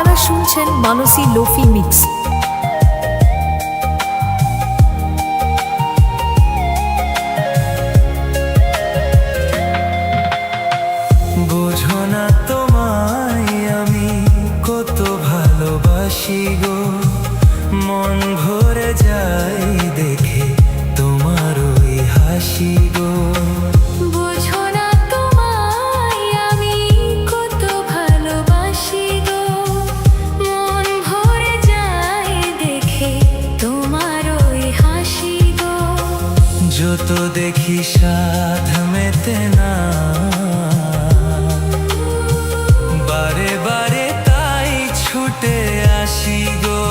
আপনারা শুনছেন মানসী lo-fi mix. বোঝো না তোমায় আমি কত ভালোবাসি গো, মন ভরে যায় দেখে তোমার ওই হাসি গো। বোঝো না তোমায় আমি কত ভালোবাসি গো, মন ভরে যায় দেখে তোমার ওই হাসি গো। যত দেখি সাধ মেতে না, বারে বারে তাই ছুটে আসি গো।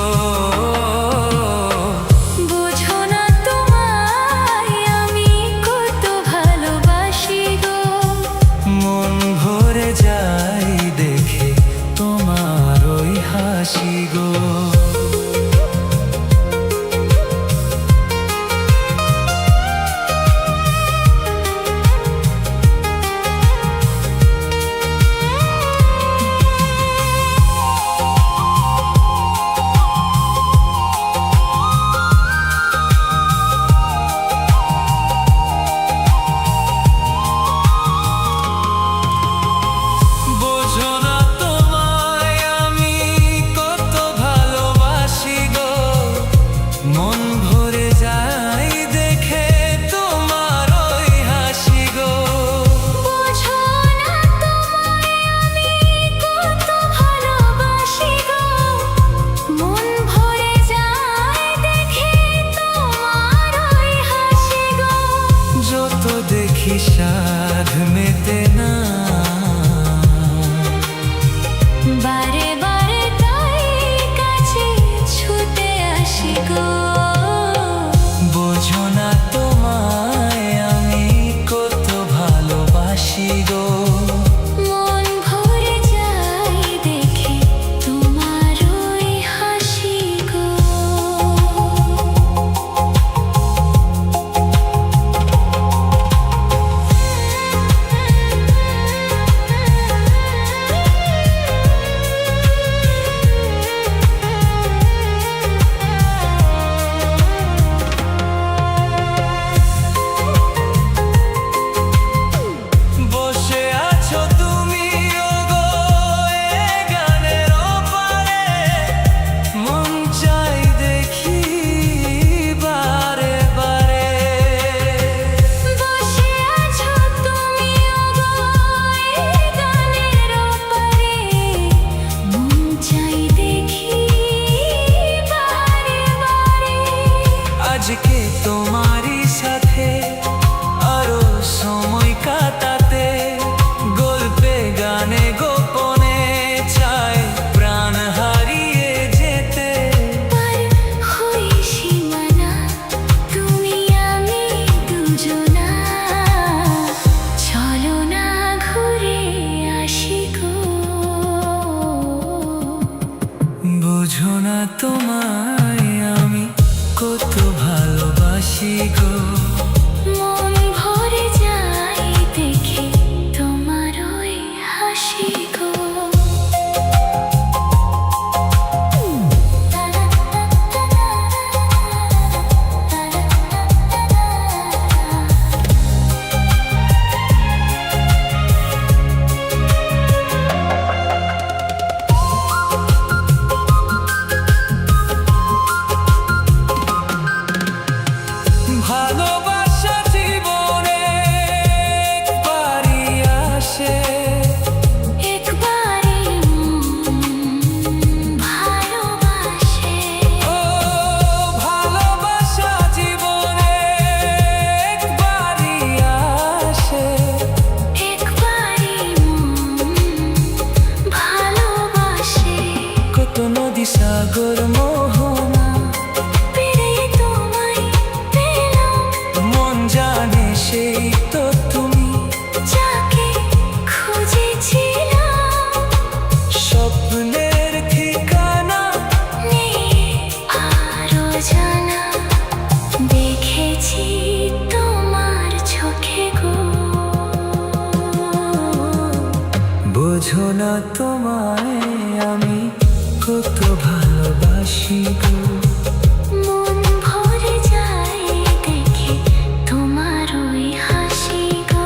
বোঝো না তোমায় আমি কত ভালোবাসি গো, মন ভরে যায় দেখে তোমার ওই হাসি গো। দেখি সাধ মেতে না, বারে বারে তাই কাছে ছুটে আসি গো। বোঝো না তোমায় আমি কত ভালোবাসি গো, মন ভরে যায় দেখে তোমার ওই হাসি গো। আজকে তোমারই সাথে আরো সময় কাটাতে, গল্পে গানে গোপনে চাই প্রাণ হারিয়ে যেতে। পার হই সীমানা তুমি আমি দুজনা, চলো না ঘুরে আসি গো। বোঝো না তোমায় আমি কত ভালোবাসি গো, মন ভরে যায় দেখে তোমার ওই হাসি গো। ভালোবাসা জীবনে একবারই আসে, একবারই ভালোবাসে। ও ভালোবাসা জীবনে একবারই আসে, একবারই ভালোবাসে। কত নদী সাগর মোহনা পেরিয়ে তোমায় পেলাম, মন জানে সেই তো তুমি, যাকে খুঁজেছিলাম। স্বপ্নের ঠিকানা নেই আরো জানা, দেখেছি তোমার চোখে গো। বোঝো না তোমায় আমি কত ভালোবাসি গো। মন ভরে যায় দেখে তোমার ওই হাসি গো।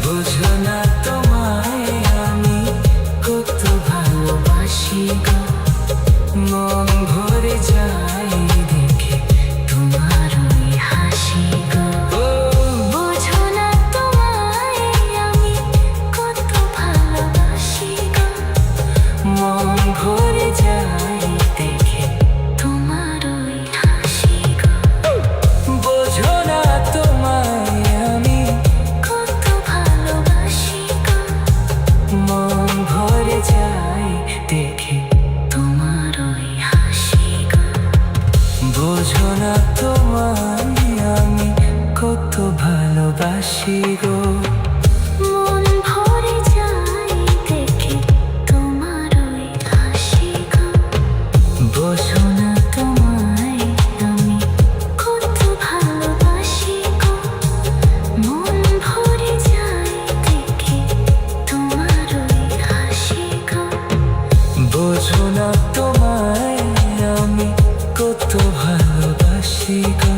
বোঝো না তোমায় আমি কত ভালোবাসি গো। মন ভরে যায় দেখে তোমার ওই হাসি গো। বোঝো না তোমায় আমি কত ভালোবাসি গো। মন ভরে যায় দেখে তোমার ওই হাসি গো। বোঝো না তোমায় আমি কত ভালোবাসি গো। মন ভরে যায় দেখে তোমার ওই হাসি গো। বোঝো না তোমায় আমি কত ভালোবাসি গো। মন ভরে যায় দেখে তোমার ওই হাসি গো। বোঝো না তোমায় আমি কত ভালোবাসি গো। মন ভরে যায় দেখে তোমার ওই হাসি গো। বোঝো না তোমায় আমি কত ভালোবাসি গো।